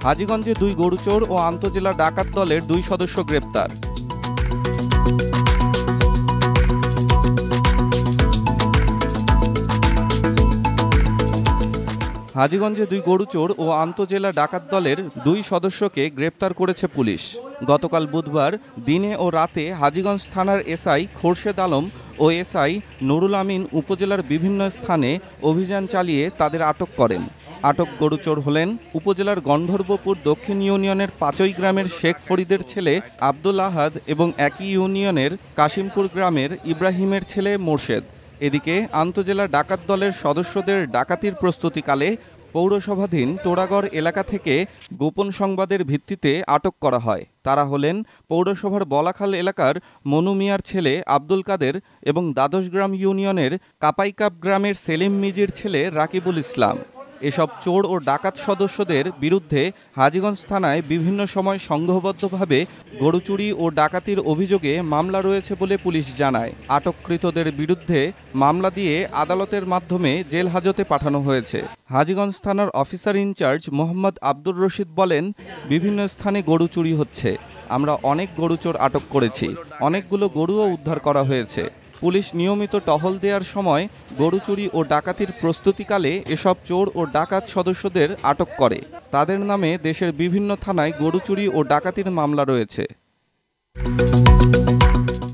হাজীগঞ্জে 2 গরুচোর ও আন্তজেলা ডাকাত দলের 2 সদস্য গ্রেপ্তার। হাজীগঞ্জে 2 গরুচোর ও আন্তজেলা ডাকাত দলের 2 সদস্যকে গ্রেপ্তার করেছে পুলিশ। গতকাল বুধবার দিনে ও রাতে হাজীগঞ্জ থানার এসআই খোরশেদ আলম ও এসআই নুরুল আমিন উপজেলার বিভিন্ন স্থানে অভিযান চালিয়ে তাদের আটক করেন। আটক গরুচোর হলেন উপজেলার গন্ধর্বপুর দক্ষিণ ইউনিয়নের পাঁচই গ্রামের শেখ ফরিদের ছেলে আব্দুল আহাদ এবং একই ইউনিয়নের কাশিমপুর গ্রামের ইব্রাহিমের ছেলে মোরশেদ। এদিকে আন্তজেলা ডাকাত দলের সদস্যদের ডাকাতির প্রস্তুতিকালে পৌরসভাধীন টোড়াগড় এলাকা থেকে গোপন সংবাদের ভিত্তিতে আটক করা হয়। তারা হলেন পৌরসভার বলাখাল এলাকার মনু মিয়ার ছেলে আব্দুল কাদের এবং দ্বাদশগ্রাম ইউনিয়নের কাপাইকাপ গ্রামের সেলিম মিজির ছেলে রাকিবুল ইসলাম। এসব চোর ও ডাকাত সদস্যদের বিরুদ্ধে হাজীগঞ্জ থানায় বিভিন্ন সময় সংঘবদ্ধভাবে গরু চুরি ও ডাকাতির অভিযোগে মামলা রয়েছে বলে পুলিশ জানায়। আটককৃতদের বিরুদ্ধে মামলা দিয়ে আদালতের মাধ্যমে জেল হাজতে পাঠানো হয়েছে। হাজীগঞ্জ থানার অফিসার ইনচার্জ মোহাম্মদ আব্দুর রশিদ বলেন, বিভিন্ন স্থানে গরু চুরি হচ্ছে। আমরা অনেক গরুচোর আটক করেছি, অনেকগুলো গরুও উদ্ধার করা হয়েছে। পুলিশ নিয়মিত টহল দেওয়ার সময় গরু চুরি ও ডাকাতির প্রস্তুতিকালে এসব চোর ও ডাকাত সদস্যদের আটক করে। তাদের নামে দেশের বিভিন্ন থানায় গরু চুরি ও ডাকাতির মামলা রয়েছে।